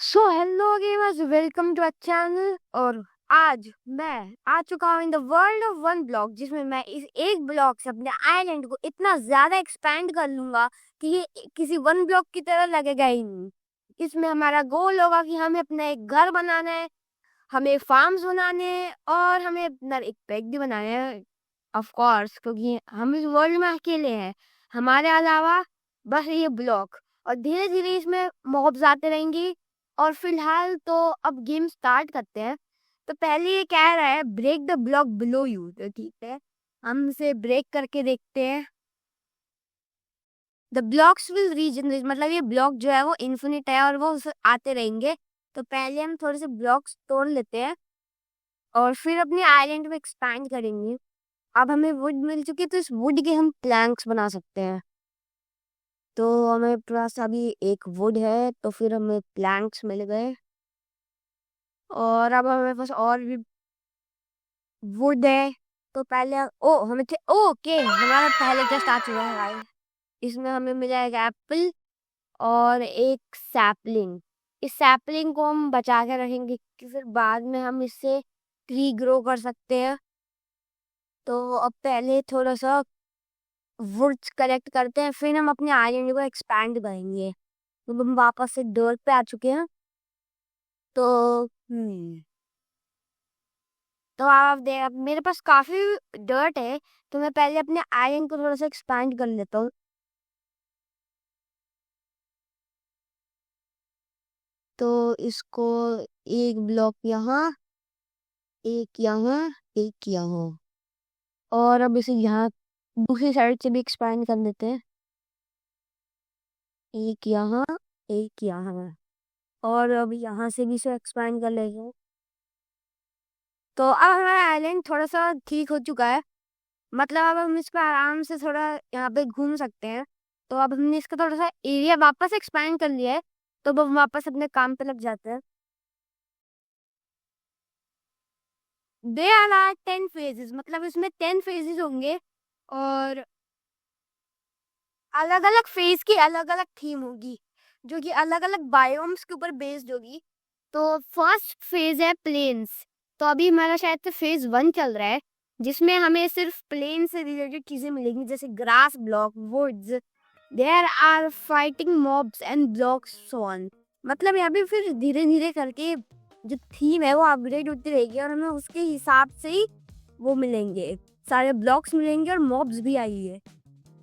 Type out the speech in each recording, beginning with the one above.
So hello gamers, welcome to our channel. और आज मैं आ चुका हूँ in the world of one block, जिसमें मैं इस एक ब्लॉक से अपने आइलैंड को इतना ज्यादा एक्सपेंड कर लूंगा कि ये किसी वन ब्लॉक की तरह लगेगा ही नहीं। इसमें हमारा गोल होगा कि हमें अपना एक घर बनाना है, हमें फार्म्स बनाने हैं और हमें अपना एक पेट भी बनाना है, ऑफ कोर्स, क्योंकि हम इस वर्ल्ड में अकेले हैं। हमारे अलावा बस ये ब्लॉक, और धीरे धीरे इसमें मॉब्स आते रहेंगी। और फिलहाल तो अब गेम स्टार्ट करते हैं। तो पहले ये कह रहा है break the block below you, तो ठीक है, हम इसे ब्रेक करके देखते हैं। द ब्लॉक्स विल रीजनरेट, मतलब ये ब्लॉक जो है वो इन्फिनिट है और वो आते रहेंगे। तो पहले हम थोड़े से ब्लॉक्स तोड़ लेते हैं और फिर अपने आइलैंड में एक्सपैंड करेंगे। अब हमें वुड मिल चुकी है, तो इस वुड के हम प्लैंक्स बना सकते हैं। तो हमें पास अभी एक वुड है, तो फिर हमें प्लैंक्स मिल गए। और अब हमें पास और भी वुड है। तो पहले ओके, हमारा पहले जस्ट आ चुका है गाइस। इसमें हमें मिला एक एप्पल और एक सैपलिंग। इस सैपलिंग को हम बचा के रखेंगे कि फिर बाद में हम इससे ट्री ग्रो कर सकते हैं। तो अब पहले थोड़ा सा वुड्स कलेक्ट करते हैं, फिर हम अपने आइलैंड को एक्सपैंड करेंगे। तो हम वापस से डर्ट पे आ चुके हैं। तो तो आप दे अब मेरे पास काफी डर्ट है, तो मैं पहले अपने आयरन को थोड़ा सा एक्सपैंड कर लेता हूँ। तो इसको एक ब्लॉक यहाँ, एक यहाँ, एक यहाँ, और अब इसे यहाँ दूसरी साइड से भी एक्सपैंड कर देते हैं। एक यहाँ, एक यहाँ, और अब यहाँ से भी इसे एक्सपैंड कर लेंगे। तो अब हमारा आइलैंड थोड़ा सा ठीक हो चुका है, मतलब अब हम इस पर आराम से थोड़ा यहाँ पे घूम सकते हैं। तो अब हमने इसका थोड़ा सा एरिया वापस एक्सपैंड कर लिया है, तो अब हम वापस अपने काम पे लग जाते हैं। देयर आर 10 फेजेस, मतलब इसमें 10 फेजेस होंगे और अलग अलग फेज की अलग अलग थीम होगी, जो कि अलग अलग बायोम्स के ऊपर बेस्ड होगी। तो फर्स्ट फेज है प्लेन्स। तो अभी हमारा शायद से फेज 1 चल रहा है, जिसमें हमें सिर्फ प्लेन से रिलेटेड चीजें मिलेंगी, जैसे grass block, woods, there are fighting mobs and blocks so on. मतलब यहाँ पे फिर धीरे धीरे करके जो थीम है वो अपग्रेड होती रहेगी और हमें उसके हिसाब से ही वो मिलेंगे, सारे ब्लॉक्स मिलेंगे और मॉब्स भी आएंगे।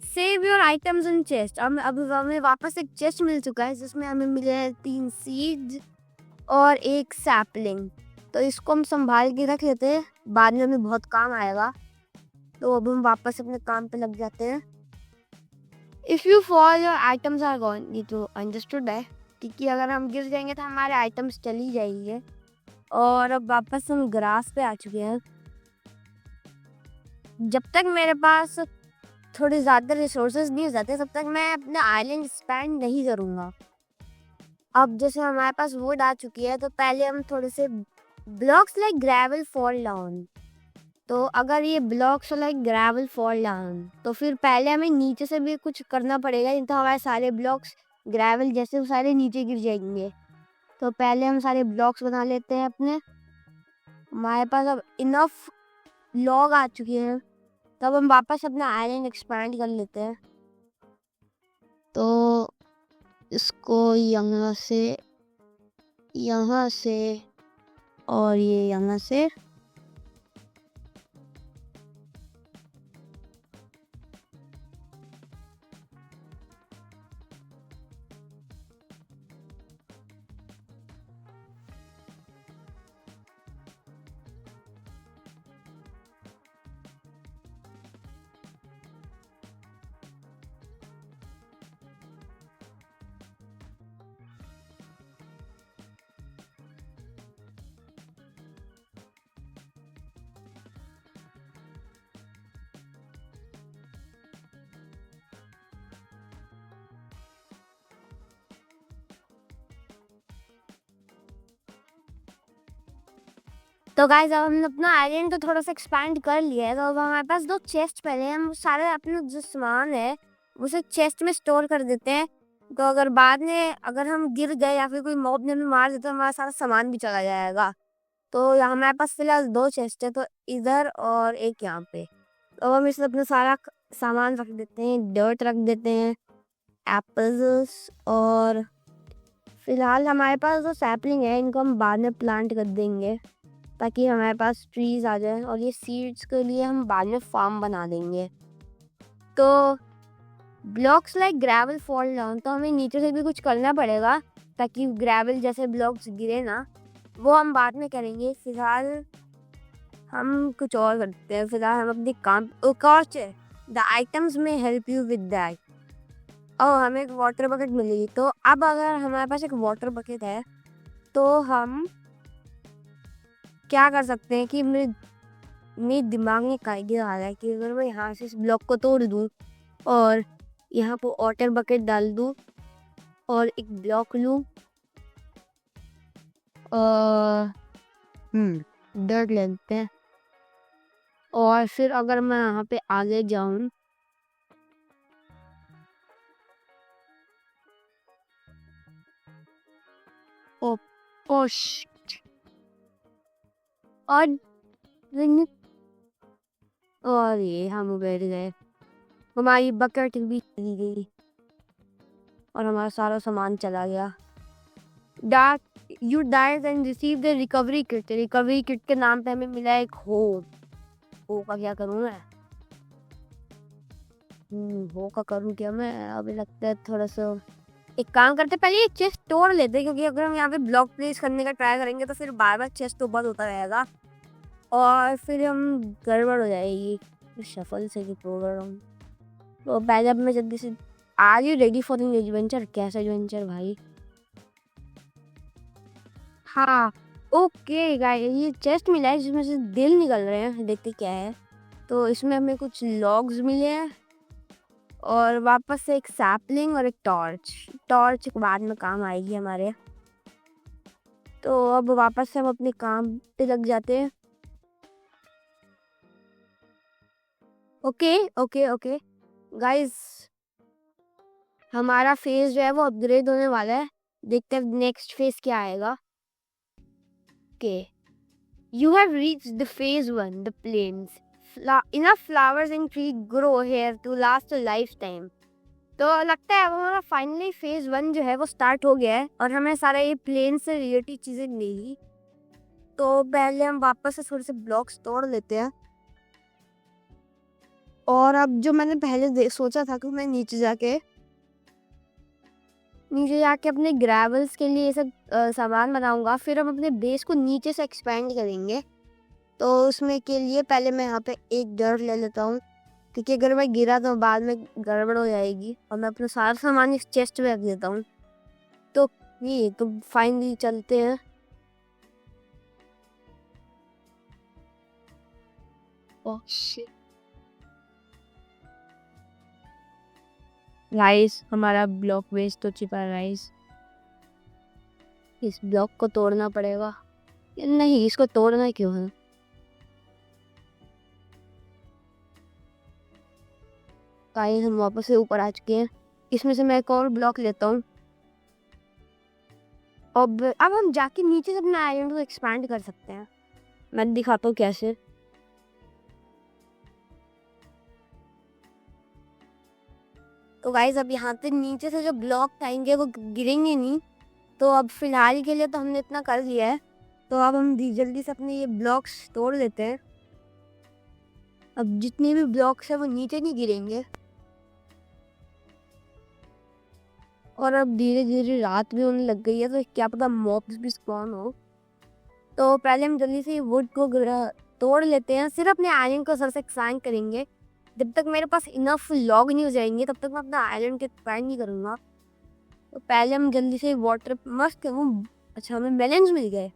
Save your items in chest. अब हमें वापस एक चेस्ट मिल चुका है, जिसमें हमें मिले हैं 3 सीड्स और एक सैपलिंग। तो इसको हम संभाल के रख लेते हैं, बाद में हमें बहुत काम आएगा। तो अब हम वापस अपने काम पे लग जाते हैं। If you fall your items are gone, ये तो अंडरस्टूड है, क्योंकि अगर हम गिर जाएंगे तो हमारे आइटम्स चली जाएंगे। और अब वापस हम ग्रास पे आ चुके हैं। जब तक मेरे पास थोड़े ज़्यादा रिसोर्सेज नहीं हो जाते, तब तक मैं अपना आइलैंड एक्सपैंड नहीं करूँगा। अब जैसे हमारे पास वुड आ चुकी है, तो पहले हम थोड़े से blocks like gravel fall down. तो अगर ये blocks like gravel fall down, तो फिर पहले हमें नीचे से भी कुछ करना पड़ेगा, नहीं तो हमारे सारे ब्लॉक्स ग्रेवल जैसे सारे नीचे गिर जाएंगे। तो पहले हम सारे ब्लॉक्स बना लेते हैं अपने। हमारे पास अब इनफ लॉग आ चुके हैं, तब हम वापस अपना आइलैंड एक्सपैंड कर लेते हैं। तो इसको यहाँ से और ये यहाँ से। तो गाइस, अब हमने अपना आइलैंड तो थोड़ा सा एक्सपैंड कर लिया है। तो अब हमारे पास 2 चेस्ट पहले हैं, हम सारे अपना जो सामान है उसे चेस्ट में स्टोर कर देते हैं। तो अगर बाद में अगर हम गिर गए या फिर कोई मॉब ने हमें मार दिया तो हमारा सारा सामान भी चला जाएगा। तो यहाँ हमारे पास फिलहाल 2 चेस्ट है, तो इधर और एक यहाँ पे। तो हम इसमें अपना सारा सामान रख देते हैं, डर्ट रख देते हैं, एप्पल्स, और फिलहाल हमारे पास जो सैपलिंग है इनको हम बाद में प्लांट कर देंगे ताकि हमारे पास ट्रीज आ जाए, और ये सीड्स के लिए हम बाद में फार्म बना देंगे। तो blocks like gravel fall down, तो हमें नीचे से भी कुछ करना पड़ेगा ताकि ग्रेवल जैसे ब्लॉक्स गिरे ना, वो हम बाद में करेंगे। फिलहाल हम कुछ और करते हैं। फिलहाल हम अपने काम द आइटम्स में हेल्प यू विद दैट। और हमें एक वाटर बकेट मिलेगी। तो अब अगर हमारे पास एक वाटर बकेट है तो हम क्या कर सकते हैं कि मेरे दिमाग में एक आइडिया आ रहा है कि अगर मैं यहाँ से इस ब्लॉक को तोड़ दूँ और यहाँ पर वाटर बकेट डाल दूँ और एक ब्लॉक लूँ और डर्ट लेते हैं, और फिर अगर मैं यहाँ पे आगे जाऊं और ये हम बैठ गए, हमारी बकेट भी चली गई और हमारा सारा सामान चला गया। You died and received the recovery kit। Recovery kit के नाम पे हमें मिला एक हो का क्या करूँ मैं? हो का करूँ क्या मैं? अभी लगता है थोड़ा सा एक काम करते, पहले ये चेस्ट तोड़ लेते, क्योंकि अगर हम यहाँ पे ब्लॉक प्लेस करने का ट्राई करेंगे तो फिर बार बार चेस्ट ओपन होता रहेगा और फिर हम गड़बड़ हो जाएगी शफल से जो प्रोग्राम। तो पहले अब मैं जल्दी से, are you ready for the adventure? कैसा एडवेंचर भाई? हाँ ओके गाइस, ये चेस्ट मिला है जिसमें से दिल निकल रहे हैं, देखते क्या है। तो इसमें हमें कुछ लॉग्स मिले हैं और वापस से एक सैपलिंग और एक टॉर्च बाद में काम आएगी हमारे। तो अब वापस से हम अपने काम पे लग जाते हैं। ओके गाइस, हमारा फेज जो है वो अपग्रेड होने वाला है। देखते हैं नेक्स्ट फेज क्या आएगा। Okay, you have reached the phase 1, the plains. enough flowers and trees grow here to last a lifetime। तो लगता है अब हमारा फाइनली फेज 1 जो है वो स्टार्ट हो गया है और हमें सारा ये प्लेन से रिलेटेड चीजें मिलेगी। तो पहले हम वापस से थोड़े से ब्लॉक्स तोड़ लेते हैं, और अब जो मैंने पहले सोचा था कि मैं नीचे जाके अपने ग्रेवल्स के लिए ये सब सामान बनाऊंगा, फिर हम अपने बेस को नीचे से एक्सपेंड करेंगे। तो उसमें के लिए पहले मैं यहाँ पे एक डर्ट ले लेता हूँ, क्योंकि अगर मैं गिरा तो बाद में गड़बड़ हो जाएगी, और मैं अपना सारा सामान इस चेस्ट में रख देता हूँ। तो ये तो फाइनली चलते हैं। ओह शिट गाइस, हमारा ब्लॉक वेस्ट हो चुका है गाइस। इस ब्लॉक को तोड़ना पड़ेगा। नहीं, इसको तोड़ना क्यों है? गाइस, हम वापस से ऊपर आ चुके हैं। इसमें से मैं एक और ब्लॉक लेता हूँ। अब हम जाके नीचे से अपना आइलैंड को एक्सपैंड कर सकते हैं। मैं दिखाता हूँ कैसे। तो गाइस, अब यहाँ पे नीचे से जो ब्लॉक आएंगे वो गिरेंगे नहीं। तो अब फिलहाल के लिए तो हमने इतना कर लिया है। तो अब हम जल्दी से अपने ये ब्लॉक्स तोड़ लेते हैं। अब जितने भी ब्लॉक्स है वो नीचे नहीं गिरेंगे। और अब धीरे धीरे रात भी होने लग गई है, तो क्या पता मॉब्स भी स्पॉन हो। तो पहले हम जल्दी से वुड को तोड़ लेते हैं। सिर्फ अपने आयरन को सर से एक्सपैंड करेंगे। जब तक मेरे पास इनफ लॉग नहीं हो जाएंगे तब तक मैं अपना आयरन को एक्सपैंड नहीं करूँगा। तो पहले हम जल्दी से वाटर मस्त करूँ। अच्छा, हमें मेलन्स मिल गए,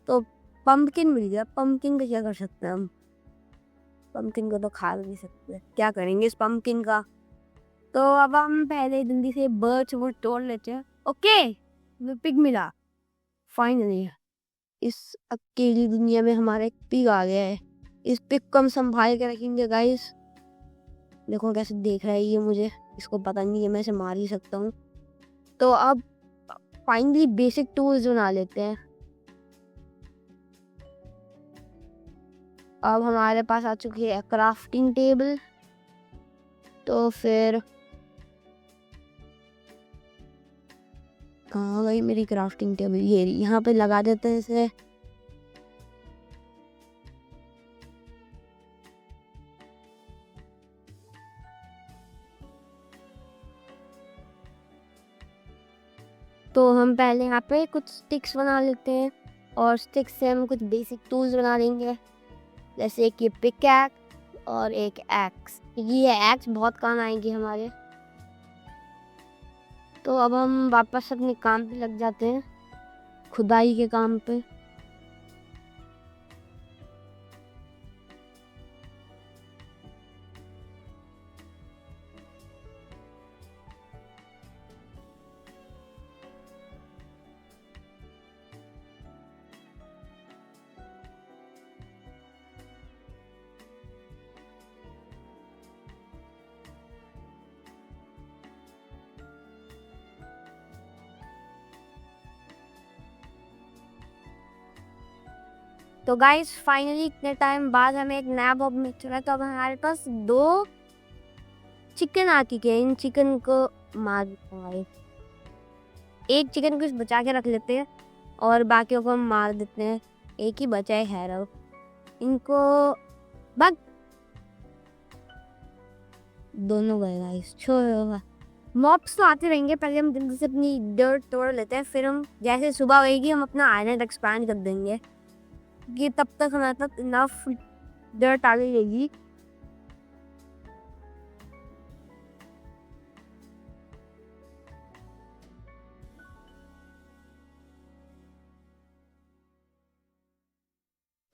तो पम्पकिन मिल गया। पम्पकिन का क्या कर सकते हैं हम? पम्पकिन को तो खा नहीं सकते, क्या करेंगे इस पम्पकिन का? तो अब हम पहले जल्दी से बर्च वुड तोड़ लेते हैं। ओके, पिग मिला फाइनली। इस अकेली दुनिया में हमारा एक पिग आ गया है। इस पिग को हम संभाल के रखेंगे गाइस। देखो कैसे देख रहा है ये मुझे, इसको पता नहीं है मैं इसे मार ही सकता हूँ। तो अब फाइनली बेसिक टूल्स बना लेते हैं। अब हमारे पास आ चुकी है क्राफ्टिंग टेबल। तो फिर कहाँ गई मेरी क्राफ्टिंग टेबल? ये यहाँ पे लगा देते हैं इसे। तो हम पहले यहाँ पे कुछ स्टिक्स बना लेते हैं और स्टिक्स से हम कुछ बेसिक टूल्स बना लेंगे, जैसे एक ये पिकैक्स और एक एक्स। ये एक्स बहुत काम आएंगे हमारे। तो अब हम वापस अपने काम पे लग जाते हैं, खुदाई के काम पे। तो गाइस फाइनली इतने टाइम बाद हमें एक नया बॉब मिल चुका है। तो अब हमारे पास 2 चिकन आ चुके हैं। इन चिकन को मार देते हैं। एक चिकन को बचा के रख लेते हैं और बाकियों को हम मार देते हैं। एक ही बचा है अब। इनको भाग, दोनों गए गाइस, छोड़ो। मॉब्स तो आते रहेंगे, पहले हम जल्दी से अपनी डर्ट तोड़ लेते हैं, फिर हम जैसे सुबह होएगी हम अपना आयरन एक्सपैंड कर देंगे। ये तब तक हमारे पास इनफ डर्ट आ गई रहेगी।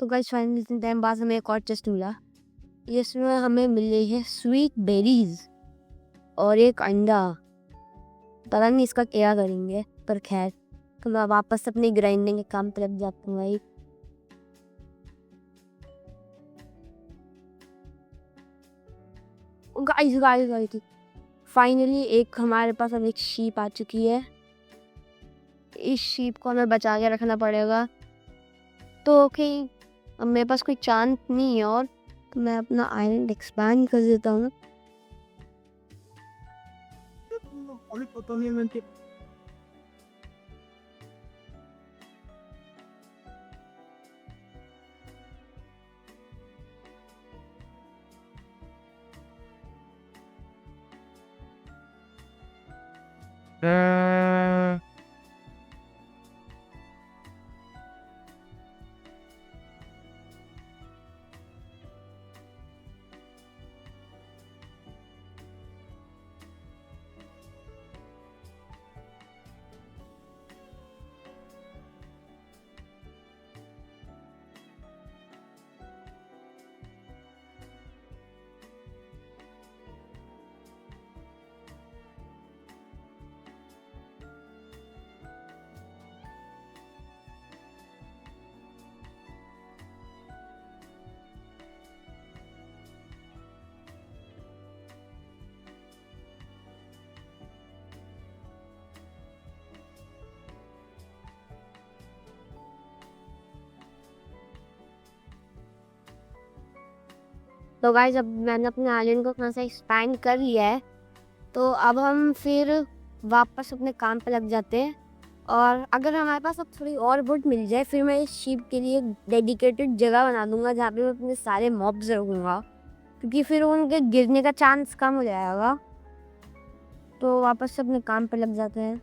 तो गाइस फाइनली इतने टाइम बाद हमें एक और चेस्ट मिला, जिसमें हमें मिले हैं स्वीट बेरीज और एक अंडा। पता नहीं इसका क्या करेंगे, पर खैर तो मैं वापस अपनी ग्राइंडिंग के काम पे लग जाता हूँ भाई। गाइस गाइस गाइस फाइनली एक हमारे पास अब एक शीप आ चुकी है। इस शीप को हमें बचा के रखना पड़ेगा। तो ओके, अब मेरे पास कोई चांस नहीं है और तो मैं अपना आयरन एक्सपैंड कर देता हूँ। तो गाइस अब मैंने अपने आइलैंड को थोड़ा सा एक्सपैंड कर लिया है। तो अब हम फिर वापस अपने काम पे लग जाते हैं। और अगर हमारे पास अब थोड़ी और वुड मिल जाए, फिर मैं इस शीप के लिए डेडिकेटेड जगह बना दूंगा जहाँ पे मैं अपने सारे मॉब्स रखूँगा, क्योंकि फिर उनके गिरने का चांस कम हो जाएगा। तो वापस से अपने काम पे लग जाते हैं।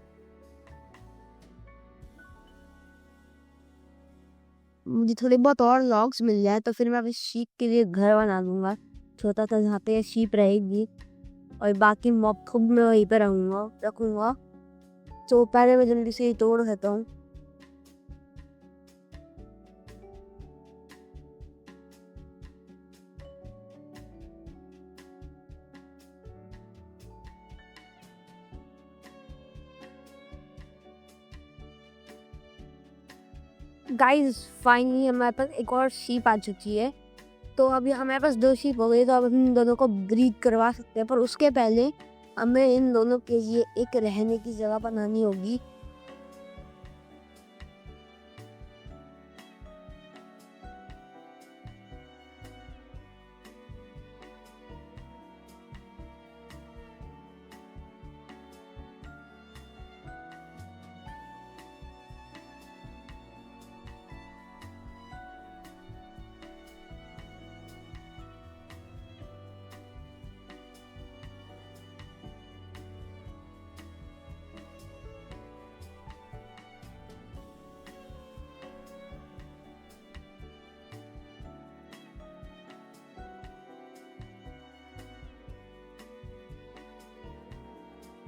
मुझे थोड़े बहुत और लॉग्स मिल जाए तो फिर मैं अपनी शीप के लिए घर बना दूंगा छोटा सा, जहाँ पे शीप रहेगी और बाकी मॉब को मैं वहीं पे रखूँगा। तो पहले मैं जल्दी से तोड़ देता हूँ। गाइस फाइनली हमारे पास एक और शीप आ चुकी है। तो अभी हमारे पास 2 शीप हो गई, तो अब हम दोनों को ब्रीड करवा सकते हैं। पर उसके पहले हमें इन दोनों के लिए एक रहने की जगह बनानी होगी।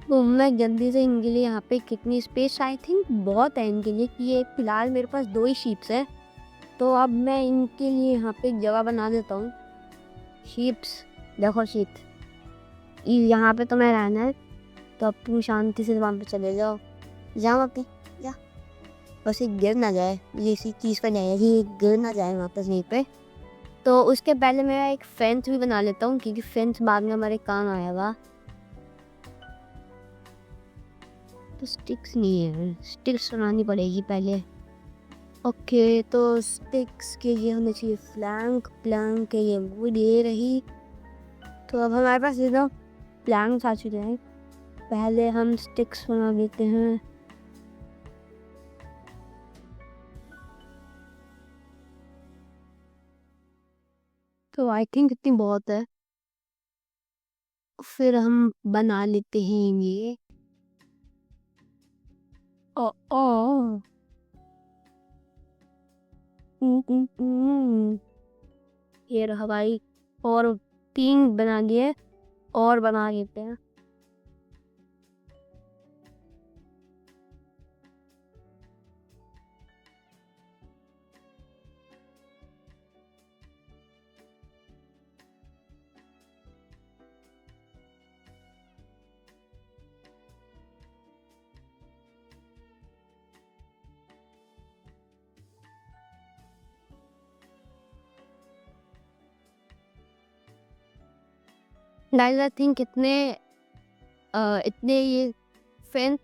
तो मैं जल्दी से इनके लिए यहाँ पे कितनी स्पेस, आई थिंक बहुत है इनके लिए कि ये फिलहाल मेरे पास 2 ही शीप्स है। तो अब मैं इनके लिए यहाँ पे एक जगह बना देता हूँ। शीप्स देखो, शीप यहाँ पे तुम्हें रहना है, तो अब तुम शांति से वहाँ पे चले जाओ। जाओ वहाँ पे, जा, बस ये गिर ना जाए, ये इसी चीज़ पर जाए कि गिर ना जाए वापस यहीं पे। तो उसके पहले मैं एक फेंस भी बना लेता हूँ, क्योंकि फेंस बाद में हमारे काम आएगा। तो स्टिक्स नहीं है, स्टिक्स बनानी पड़ेगी पहले। ओके, तो स्टिक्स के लिए हमें चाहिए प्लैंक, प्लैंक के लिए वुड ये रही। तो अब हमारे पास एकदम प्लैंक्स आ चुके हैं। पहले हम स्टिक्स बना लेते हैं। तो आई थिंक इतनी बहुत है। फिर हम बना लेते हैं ये। ओ ओ ये रहा भाई, और 3 बना लिए, और बना लेते हैं। गाइस आई थिंक इतने ये फेंस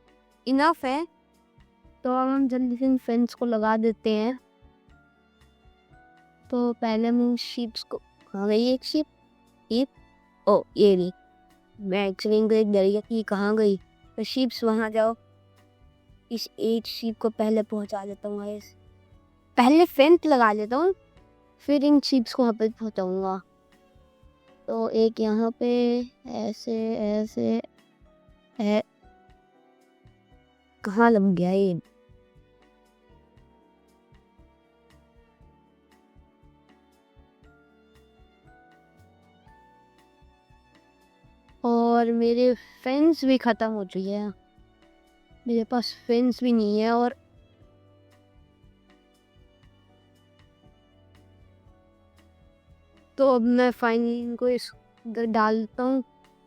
इनफ है। तो अब हम जल्दी से इन फेंस को लगा देते हैं। तो पहले हम शीप्स को, कहाँ गई एक शीप? ओ ये रही। मैं एक्चुअली इनको एक डर गया कि कहाँ गई। तो शीप्स वहाँ जाओ, इस 8 शीप को पहले पहुँचा देता हूँ गाइस। पहले फेंस लगा लेता हूँ, फिर इन शीप्स को वहाँ पे पहुँचाऊँगा। तो एक यहाँ पे ऐसे ऐसे है। कहाँ लग गया ये? और मेरे फेंस भी ख़त्म हो चुके हैं, मेरे पास फेंस भी नहीं है। और तो अब मैं फाइनली इनको इस उधर डालता हूँ।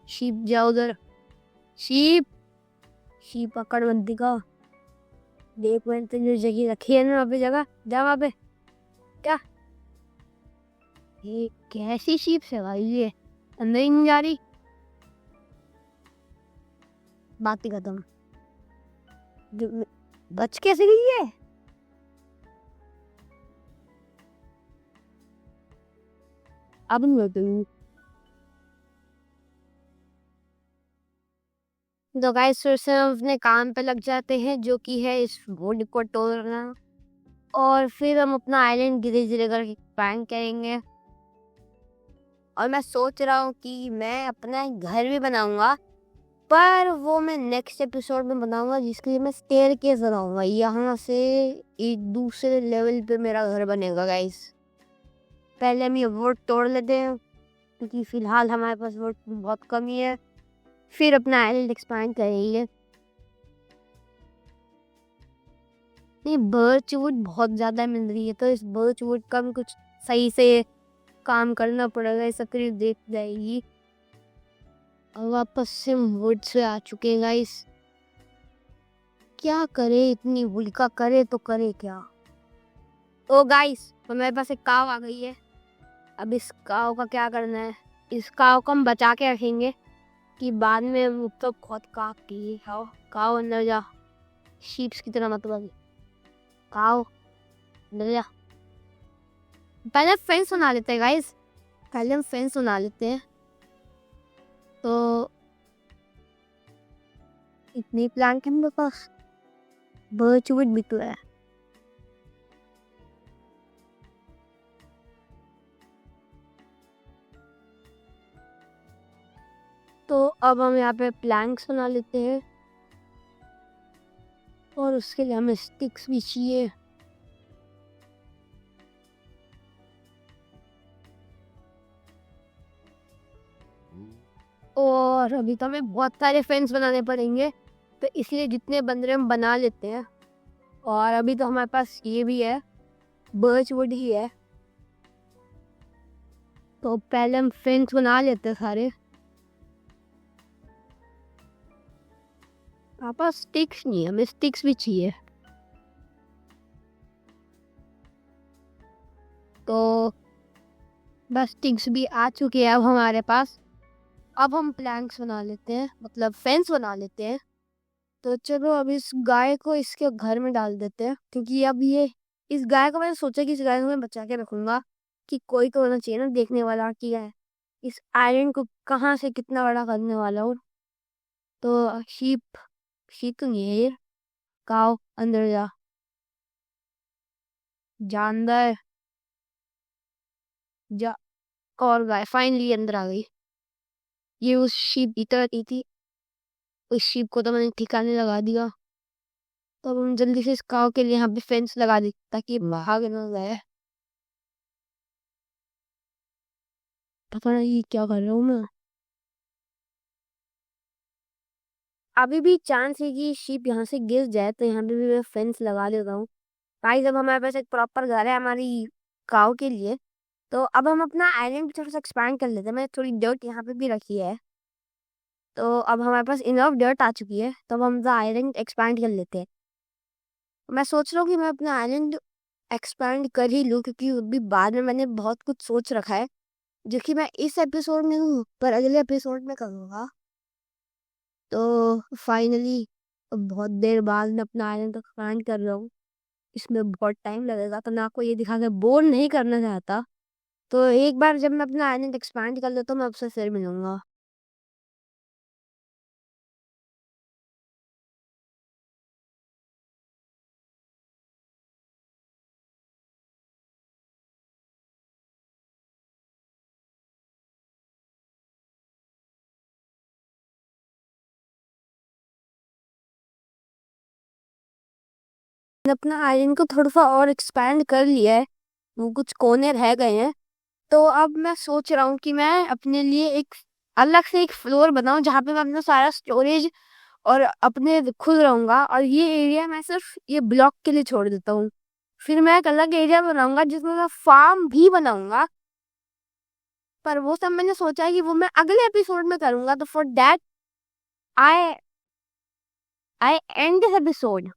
शीप जाओ उधर, शीप शीप पकड़ मत दिखा। देख मैंने तो जो जगह रखी है ना वहाँ पे, जगह जा वहाँ पे। क्या ये कैसी शीप है भाई, ये अंदर ही नहीं जा रही। बात ही खत्म। बच कैसे गई है? अब नहीं होती। तो गाइस फिर से हम अपने काम पे लग जाते हैं, जो कि है इस वुड को तोड़ना। और फिर हम अपना आइलैंड धीरे धीरे करके एक्सपैंड करेंगे। और मैं सोच रहा हूँ कि मैं अपना एक घर भी बनाऊंगा, पर वो मैं नेक्स्ट एपिसोड में बनाऊंगा, जिसके लिए मैं स्टेयरकेस बनाऊंगा। यहाँ से एक दूसरे लेवल पे मेरा घर बनेगा गाइस। पहले हम ये वुड तोड़ लेते हैं, क्योंकि फिलहाल हमारे पास वुड बहुत कमी है। फिर अपना आइलैंड एक्सपैंड करेंगे। नहीं, बर्च वुड बहुत ज़्यादा मिल रही है, तो इस बर्च वुड का भी कुछ सही से काम करना पड़ेगा। ये तकरीब देख जाएगी। और वापस से वुड से आ चुके हैं गाइस। क्या करे, इतनी वुड का करे तो करे क्या। ओ गाइस, तो मेरे पास एक काव आ गई है। अब इस काव का क्या करना है? इस काव को हम बचा के रखेंगे, कि बाद में वो तो खुद काओ अंदर जा, शीप्स की तरह मतलब काओ अंदर जा। पहले फेंस बना लेते हैं गाइस, पहले हम फेंस बना लेते हैं। तो इतनी प्लांट है मेरे पास, बर्चवुड भी तो है। तो अब हम यहाँ पे प्लैंक्स बना लेते हैं और उसके लिए हमें स्टिक्स भी चाहिए। और अभी तो हमें बहुत सारे फेंस बनाने पड़ेंगे, तो इसलिए जितने बन रहे हम बना लेते हैं। और अभी तो हमारे पास ये भी है, बर्चवुड ही है, तो पहले हम फेंस बना लेते हैं सारे। हमारे पास स्टिक्स नहीं है, हमें स्टिक्स भी चाहिए। तो बस स्टिक्स भी आ चुके हैं अब हमारे पास। अब हम प्लैंक्स बना लेते हैं, मतलब फेंस बना लेते हैं। तो चलो अब इस गाय को इसके घर में डाल देते हैं, क्योंकि अब ये इस गाय को मैंने सोचा कि इस गाय को मैं बचा के रखूंगा, कि कोई तो होना चाहिए ना देखने वाला कि है इस आयरन को कहाँ से कितना बड़ा करने वाला हूँ। तो शीप शीप तो नहीं है ये, काओ अंदर जा, जानदार जा। और गाय फाइनली अंदर आ गई। ये उस शीप की तरह की थी, उस शीप को तो मैंने ठिकाने लगा दिया। तो अब हम जल्दी से इस काव के लिए यहाँ पे फेंस लगा दी ताकि भाग ना जाए। पता नहीं क्या कर रहा हूँ मैं। अभी भी चांस है कि शीप यहाँ से गिर जाए, तो यहाँ पे भी मैं फेंस लगा देता हूँ। भाई जब हमारे पास एक प्रॉपर घर है हमारी काव के लिए, तो अब हम अपना आइलैंड थोड़ा सा एक्सपैंड कर लेते हैं। मैंने थोड़ी डर्ट यहाँ पे भी रखी है, तो अब हमारे पास इनफ डर्ट आ चुकी है, तो अब हम आइलैंड एक्सपैंड कर लेते हैं। मैं सोच रहा हूँ कि मैं अपना आइलैंड एक्सपैंड कर ही लूँ, क्योंकि अभी बाद में मैंने बहुत कुछ सोच रखा है जो कि मैं इस एपिसोड में हूँ पर अगले एपिसोड में करूँगा। तो फाइनली बहुत देर बाद मैं अपना आइलैंड एक्सपैंड कर रहा हूँ। इसमें बहुत टाइम लगेगा, तो मैं आपको ये दिखा के बोर नहीं करना चाहता। तो एक बार जब मैं अपना आइलैंड एक्सपैंड कर लेता हूँ, मैं आपसे फिर मिलूंगा। मैंने अपना आइलैंड को थोड़ा सा और एक्सपैंड कर लिया है, वो कुछ कोने रह गए हैं। तो अब मैं सोच रहा हूँ कि मैं अपने लिए एक अलग से एक फ्लोर बनाऊं, जहाँ पे मैं अपना सारा स्टोरेज और अपने खुद रहूंगा, और ये एरिया मैं सिर्फ ये ब्लॉक के लिए छोड़ देता हूँ। फिर मैं एक अलग एरिया बनाऊंगा जिसमें मैं फार्म भी बनाऊंगा, पर वो सब मैंने सोचा है कि वो मैं अगले एपिसोड में करूंगा। तो for that I I and this episode.